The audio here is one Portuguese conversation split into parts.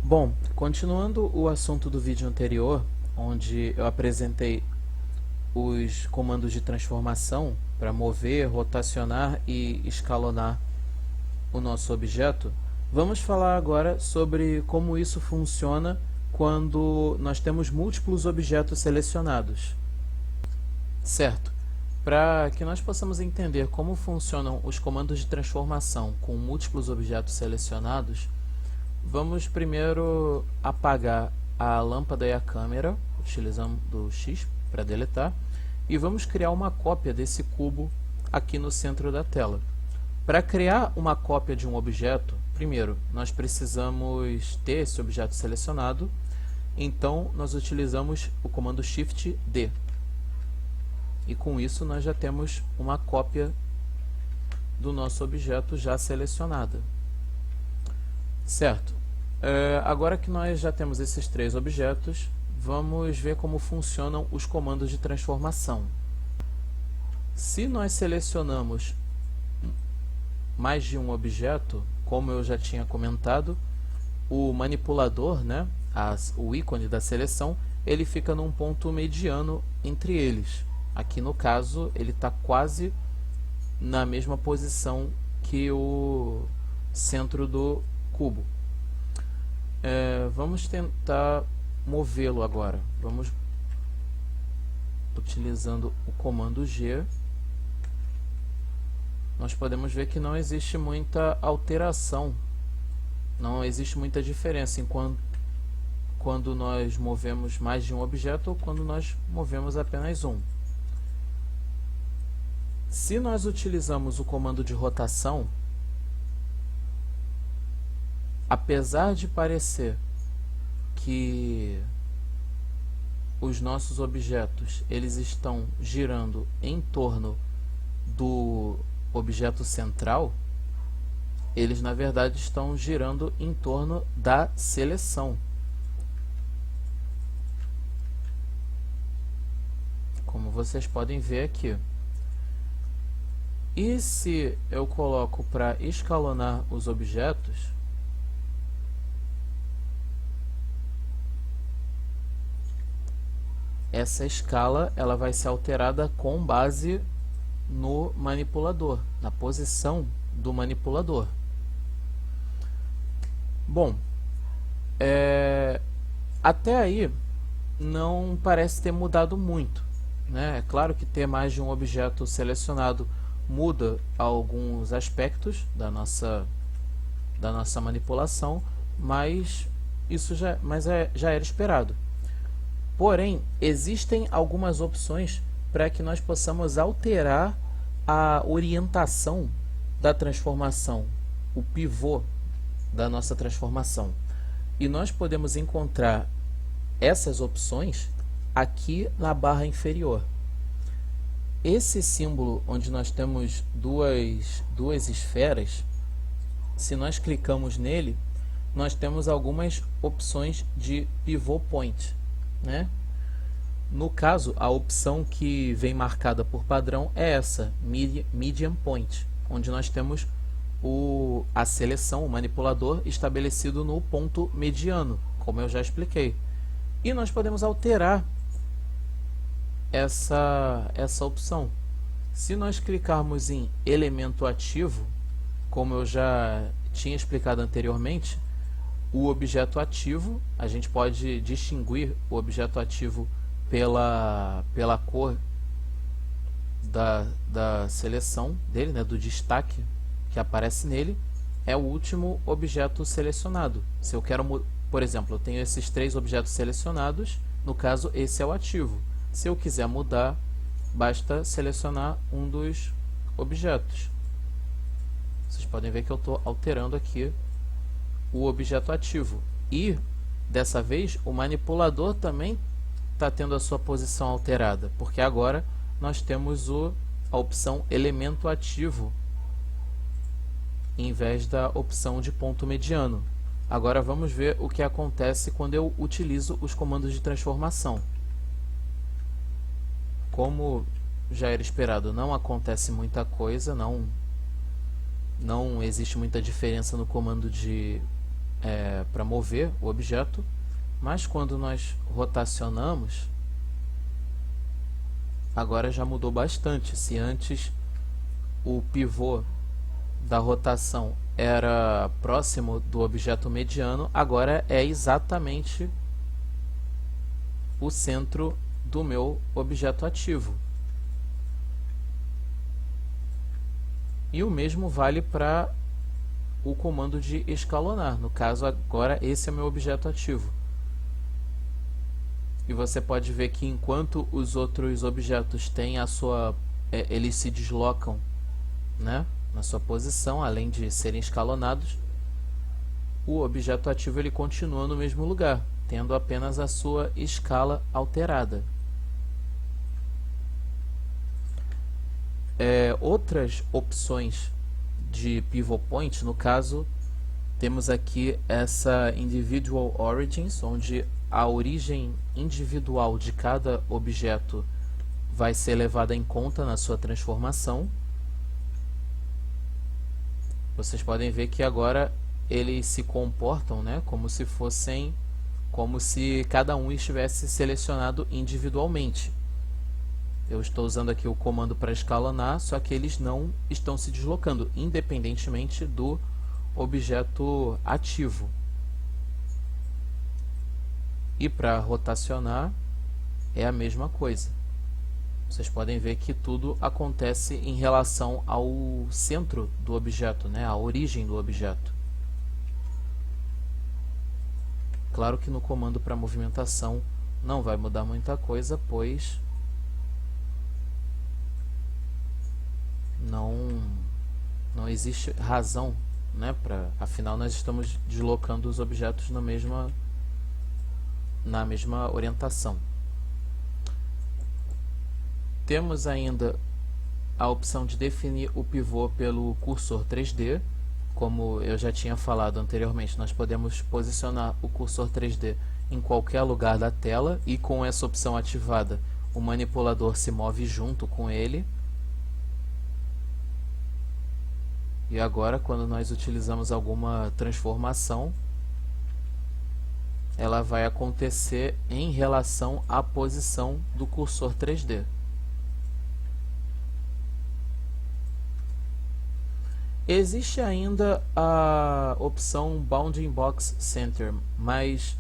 Bom, continuando o assunto do vídeo anterior, onde eu apresentei os comandos de transformação para mover, rotacionar e escalonar o nosso objeto, vamos falar agora sobre como isso funciona quando nós temos múltiplos objetos selecionados. Certo. Para que nós possamos entender como funcionam os comandos de transformação com múltiplos objetos selecionados, vamos primeiro apagar a lâmpada e a câmera, utilizando o X para deletar, e vamos criar uma cópia desse cubo aqui no centro da tela. Para criar uma cópia de um objeto, primeiro nós precisamos ter esse objeto selecionado, então nós utilizamos o comando Shift D. E com isso nós já temos uma cópia do nosso objeto já selecionada. Certo. Agora que nós já temos esses três objetos, vamos ver como funcionam os comandos de transformação. Se nós selecionamos mais de um objeto, como eu já tinha comentado, o manipulador, né, o ícone da seleção, ele fica num ponto mediano entre eles. Aqui no caso, ele está quase na mesma posição que o centro do cubo. Vamos tentar movê-lo agora. Vamos utilizando o comando G. Nós podemos ver que não existe muita alteração, não existe muita diferença quando nós movemos mais de um objeto ou quando nós movemos apenas um. Se nós utilizamos o comando de rotação, apesar de parecer que os nossos objetos eles estão girando em torno do objeto central, eles na verdade estão girando em torno da seleção. Como vocês podem ver aqui. E se eu coloco para escalonar os objetos, essa escala ela vai ser alterada com base no manipulador, na posição do manipulador. Bom, até aí não parece ter mudado muito, né? É claro que ter mais de um objeto selecionado muda alguns aspectos da nossa manipulação, mas isso já era esperado. Porém, existem algumas opções para que nós possamos alterar a orientação da transformação, o pivô da nossa transformação. E nós podemos encontrar essas opções aqui na barra inferior. Esse símbolo onde nós temos duas esferas, se nós clicamos nele, nós temos algumas opções de pivot point, né? No caso, a opção que vem marcada por padrão é essa, median point, onde nós temos a seleção, o manipulador estabelecido no ponto mediano, como eu já expliquei. E nós podemos alterar essa opção. Se nós clicarmos em elemento ativo, como eu já tinha explicado anteriormente, o objeto ativo, a gente pode distinguir o objeto ativo pela cor da seleção dele, né, do destaque que aparece nele, é o último objeto selecionado. Se eu quero, por exemplo, eu tenho esses três objetos selecionados, no caso esse é o ativo. Se eu quiser mudar, basta selecionar um dos objetos. Vocês podem ver que eu estou alterando aqui o objeto ativo. E, dessa vez, o manipulador também está tendo a sua posição alterada, porque agora nós temos a opção elemento ativo, em vez da opção de ponto mediano. Agora vamos ver o que acontece quando eu utilizo os comandos de transformação. Como já era esperado, não acontece muita coisa, não existe muita diferença no comando para para mover o objeto, mas quando nós rotacionamos, agora já mudou bastante. Se antes o pivô da rotação era próximo do objeto mediano, agora é exatamente o centro do meu objeto ativo. E o mesmo vale para o comando de escalonar. No caso, agora esse é o meu objeto ativo. E você pode ver que enquanto os outros objetos têm a sua... eles se deslocam, né, na sua posição, além de serem escalonados, o objeto ativo ele continua no mesmo lugar, tendo apenas a sua escala alterada. Outras opções de pivot point, no caso, temos aqui essa individual origins, onde a origem individual de cada objeto vai ser levada em conta na sua transformação. Vocês podem ver que agora eles se comportam, né, como se cada um estivesse selecionado individualmente. Eu estou usando aqui o comando para escalonar, só que eles não estão se deslocando, independentemente do objeto ativo. E para rotacionar é a mesma coisa. Vocês podem ver que tudo acontece em relação ao centro do objeto, né? A origem do objeto. Claro que no comando para movimentação não vai mudar muita coisa, pois não existe razão, né? Afinal, nós estamos deslocando os objetos na mesma orientação. Temos ainda a opção de definir o pivô pelo cursor 3D. Como eu já tinha falado anteriormente, nós podemos posicionar o cursor 3D em qualquer lugar da tela e com essa opção ativada, o manipulador se move junto com ele. E agora, quando nós utilizamos alguma transformação, ela vai acontecer em relação à posição do cursor 3D. Existe ainda a opção Bounding Box Center, mas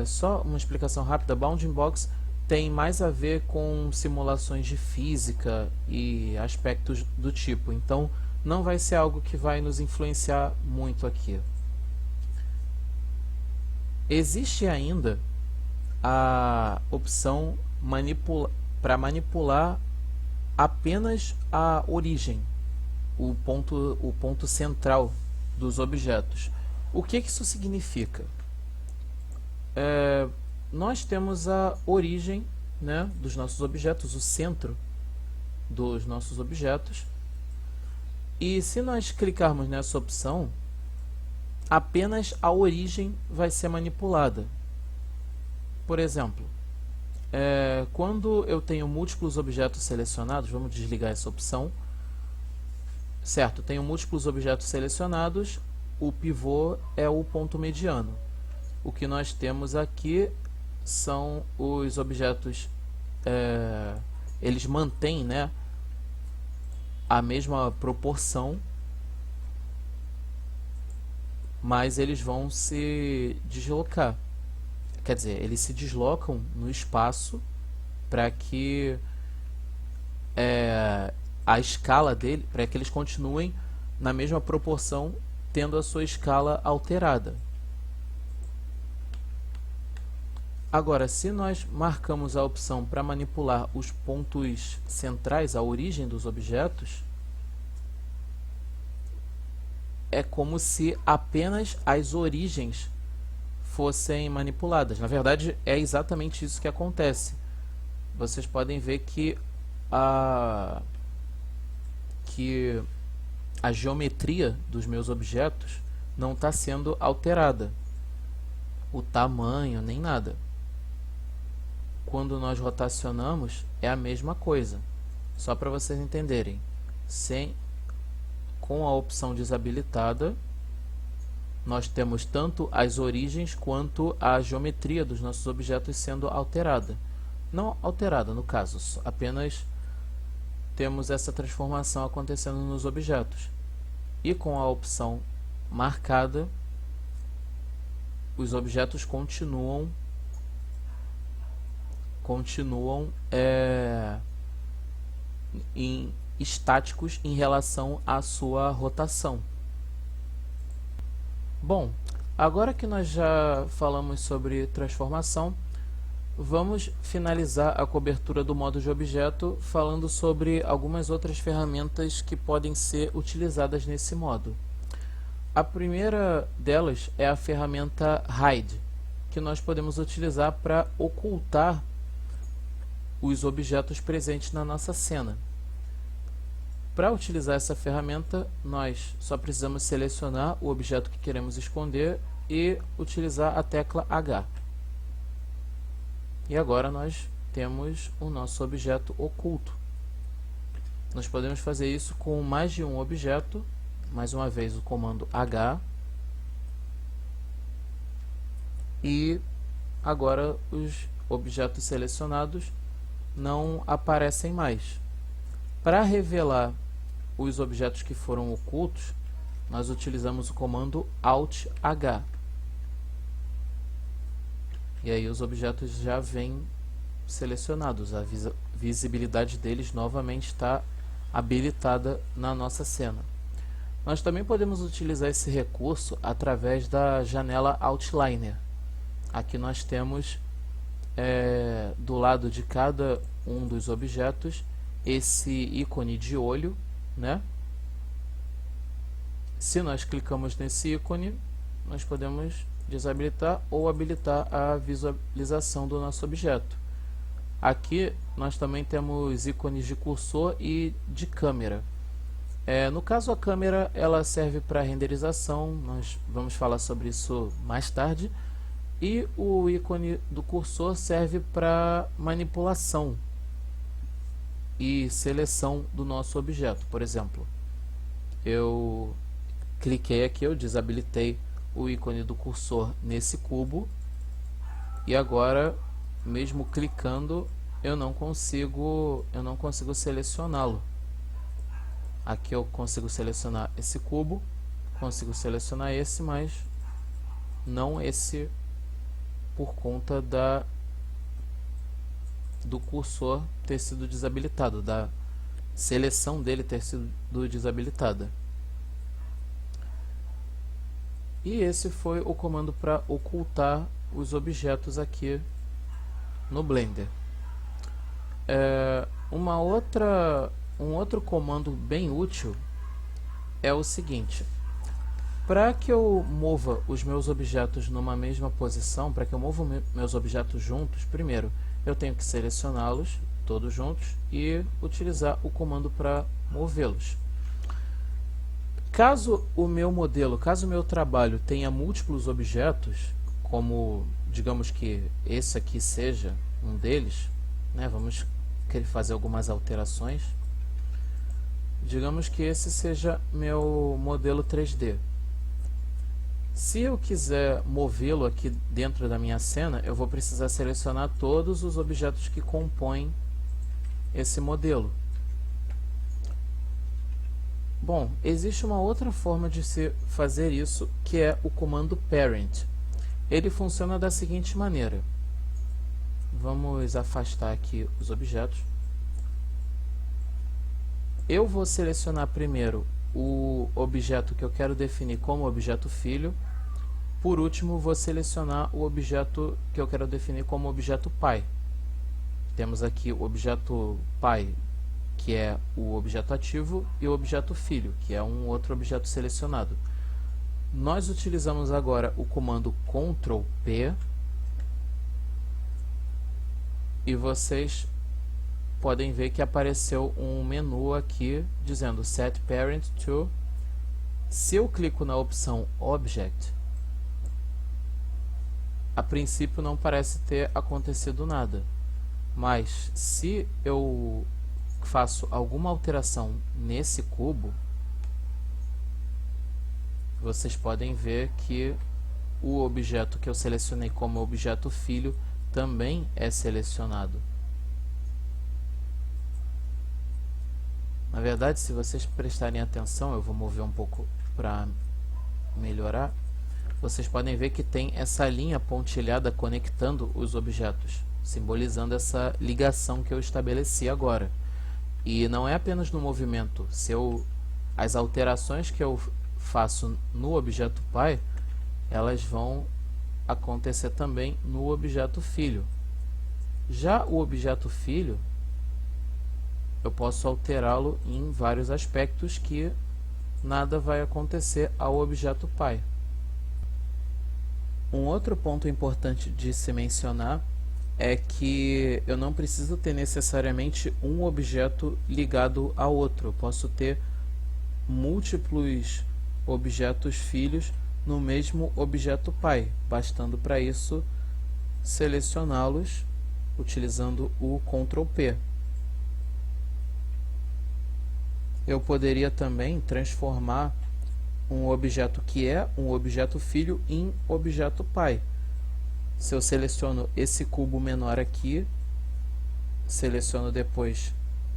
só uma explicação rápida. Bounding Box tem mais a ver com simulações de física e aspectos do tipo, então não vai ser algo que vai nos influenciar muito aqui. Existe ainda a opção para manipular apenas a origem, o ponto central dos objetos. O que isso significa? Nós temos a origem, né, dos nossos objetos, o centro dos nossos objetos, e se nós clicarmos nessa opção, apenas a origem vai ser manipulada. Por exemplo, quando eu tenho múltiplos objetos selecionados, vamos desligar essa opção. Certo, tenho múltiplos objetos selecionados, o pivô é o ponto mediano. O que nós temos aqui são os objetos, eles mantêm, né, a mesma proporção, mas eles vão se deslocar. Quer dizer, eles se deslocam no espaço para que a escala dele, para que eles continuem na mesma proporção, tendo a sua escala alterada. Agora, se nós marcamos a opção para manipular os pontos centrais, a origem dos objetos, é como se apenas as origens fossem manipuladas. Na verdade, é exatamente isso que acontece. Vocês podem ver que a geometria dos meus objetos não está sendo alterada, o tamanho nem nada. Quando nós rotacionamos é a mesma coisa, só para vocês entenderem. Com a opção desabilitada, nós temos tanto as origens quanto a geometria dos nossos objetos sendo alterada. Não alterada, no caso, apenas temos essa transformação acontecendo nos objetos. E com a opção marcada, os objetos continuam estáticos em relação à sua rotação. Bom, agora que nós já falamos sobre transformação, vamos finalizar a cobertura do modo de objeto falando sobre algumas outras ferramentas que podem ser utilizadas nesse modo. A primeira delas é a ferramenta Hide, que nós podemos utilizar para ocultar os objetos presentes na nossa cena. Para utilizar essa ferramenta, nós só precisamos selecionar o objeto que queremos esconder e utilizar a tecla H. E agora nós temos o nosso objeto oculto. Nós podemos fazer isso com mais de um objeto. Mais uma vez o comando H. E agora os objetos selecionados não aparecem mais. Para revelar os objetos que foram ocultos, nós utilizamos o comando Alt H. E aí os objetos já vêm selecionados. A visibilidade deles novamente está habilitada na nossa cena. Nós também podemos utilizar esse recurso através da janela Outliner. Aqui nós temos do lado de cada um dos objetos esse ícone de olho, né? Se nós clicamos nesse ícone, nós podemos desabilitar ou habilitar a visualização do nosso objeto. Aqui nós também temos ícones de cursor e de câmera. No caso, a câmera ela serve para renderização, nós vamos falar sobre isso mais tarde. E o ícone do cursor serve para manipulação e seleção do nosso objeto. Por exemplo, eu cliquei aqui, eu desabilitei o ícone do cursor nesse cubo e agora, mesmo clicando, eu não consigo selecioná-lo. Aqui eu consigo selecionar esse cubo, consigo selecionar esse, mas não esse, por conta do cursor ter sido desabilitado, da seleção dele ter sido desabilitada. E esse foi o comando para ocultar os objetos aqui no Blender. Um outro comando bem útil é o seguinte: para que eu mova os meus objetos numa mesma posição, para que eu mova meus objetos juntos, primeiro eu tenho que selecioná-los todos juntos e utilizar o comando para movê-los. Caso o meu trabalho tenha múltiplos objetos, como digamos que esse aqui seja um deles, né? Vamos querer fazer algumas alterações. Digamos que esse seja meu modelo 3D. Se eu quiser movê-lo aqui dentro da minha cena, eu vou precisar selecionar todos os objetos que compõem esse modelo. Bom, existe uma outra forma de se fazer isso, que é o comando Parent. Ele funciona da seguinte maneira. Vamos afastar aqui os objetos. Eu vou selecionar primeiro o objeto que eu quero definir como objeto filho. Por último, vou selecionar o objeto que eu quero definir como objeto pai. Temos aqui o objeto pai, que é o objeto ativo, e o objeto filho, que é um outro objeto selecionado. Nós utilizamos agora o comando Ctrl P e vocês podem ver que apareceu um menu aqui dizendo Set Parent to. Se eu clico na opção Object, a princípio não parece ter acontecido nada, mas se eu faço alguma alteração nesse cubo, vocês podem ver que o objeto que eu selecionei como objeto filho também é selecionado. Na verdade, se vocês prestarem atenção, eu vou mover um pouco para melhorar, vocês podem ver que tem essa linha pontilhada conectando os objetos, simbolizando essa ligação que eu estabeleci agora. E não é apenas no movimento. As alterações que eu faço no objeto pai, elas vão acontecer também no objeto filho. Já o objeto filho, eu posso alterá-lo em vários aspectos que nada vai acontecer ao objeto pai. Um outro ponto importante de se mencionar é que eu não preciso ter necessariamente um objeto ligado ao outro. Eu posso ter múltiplos objetos filhos no mesmo objeto pai, bastando para isso selecioná-los utilizando o Ctrl P. Eu poderia também transformar um objeto que é um objeto filho em objeto pai. Se eu seleciono esse cubo menor aqui, seleciono depois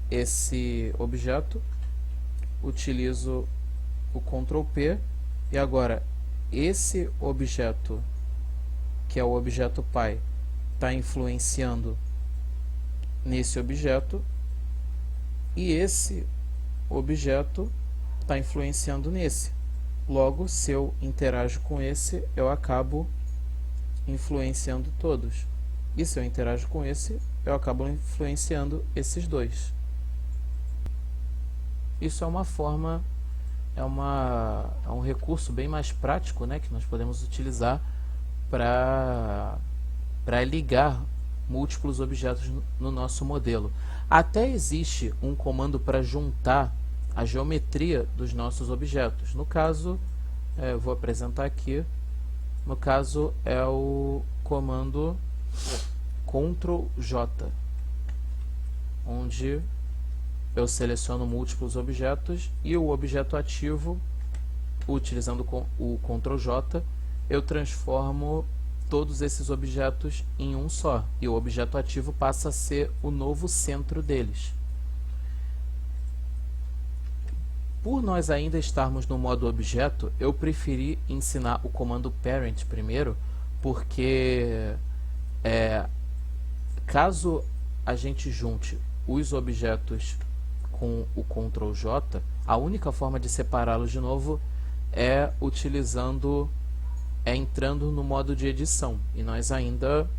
esse objeto, utilizo o Ctrl P e agora esse objeto, que é o objeto pai, está influenciando nesse objeto e esse objeto está influenciando nesse. Logo, se eu interajo com esse, eu acabo influenciando todos. E se eu interajo com esse, eu acabo influenciando esses dois. Isso é uma forma, é um recurso bem mais prático, né, que nós podemos utilizar para ligar múltiplos objetos no nosso modelo. Até existe um comando para juntar a geometria dos nossos objetos. No caso, eu vou apresentar aqui. No caso, é o comando Ctrl J, onde eu seleciono múltiplos objetos e o objeto ativo, utilizando o Ctrl J, eu transformo todos esses objetos em um só, e o objeto ativo passa a ser o novo centro deles. Por nós ainda estarmos no modo objeto, eu preferi ensinar o comando parent primeiro, porque caso a gente junte os objetos com o Ctrl J, a única forma de separá-los de novo é entrando no modo de edição, e nós ainda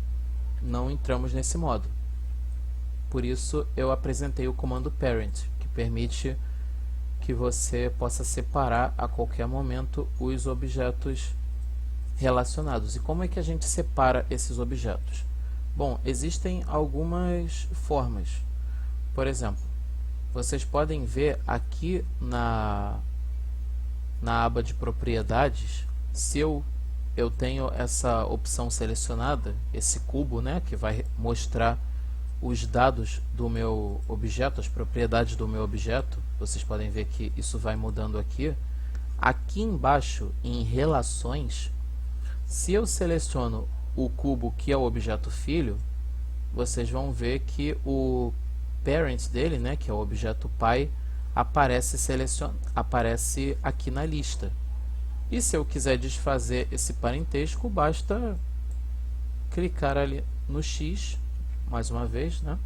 não entramos nesse modo. Por isso eu apresentei o comando parent, que permite que você possa separar a qualquer momento os objetos relacionados. E como é que a gente separa esses objetos? Bom, existem algumas formas. Por exemplo, vocês podem ver aqui na aba de propriedades, se eu tenho essa opção selecionada, esse cubo, né, que vai mostrar os dados do meu objeto, as propriedades do meu objeto. Vocês podem ver que isso vai mudando aqui. Aqui embaixo, em relações, se eu seleciono o cubo que é o objeto filho, vocês vão ver que o parent dele, né, que é o objeto pai, aparece aqui na lista. E se eu quiser desfazer esse parentesco, basta clicar ali no X, mais uma vez, né?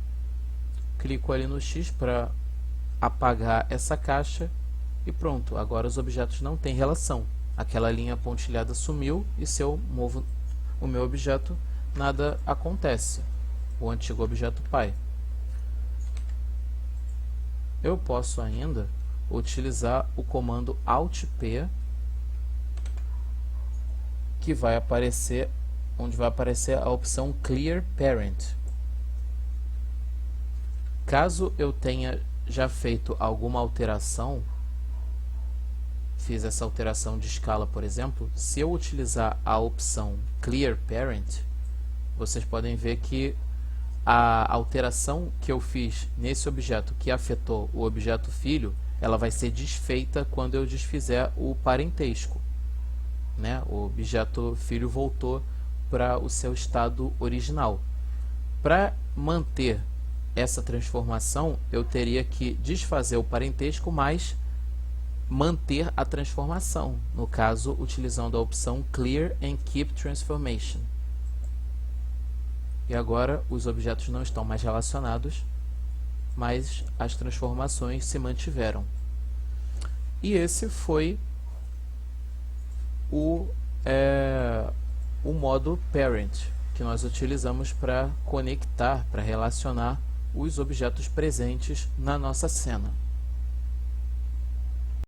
Clico ali no X para apagar essa caixa e pronto, agora os objetos não têm relação. Aquela linha pontilhada sumiu e se eu movo o meu objeto, nada acontece, o antigo objeto pai. Eu posso ainda utilizar o comando Alt P, que vai aparecer, onde vai aparecer a opção Clear Parent. Caso eu tenha já feito alguma alteração, fiz essa alteração de escala, por exemplo, se eu utilizar a opção Clear Parent, vocês podem ver que a alteração que eu fiz nesse objeto que afetou o objeto filho, ela vai ser desfeita quando eu desfizer o parentesco. né? O objeto filho voltou para o seu estado original. Para manter essa transformação, eu teria que desfazer o parentesco, mas manter a transformação, no caso, utilizando a opção Clear and Keep Transformation. E agora os objetos não estão mais relacionados, mas as transformações se mantiveram. E esse foi o modo Parent, que nós utilizamos para conectar, para relacionar os objetos presentes na nossa cena.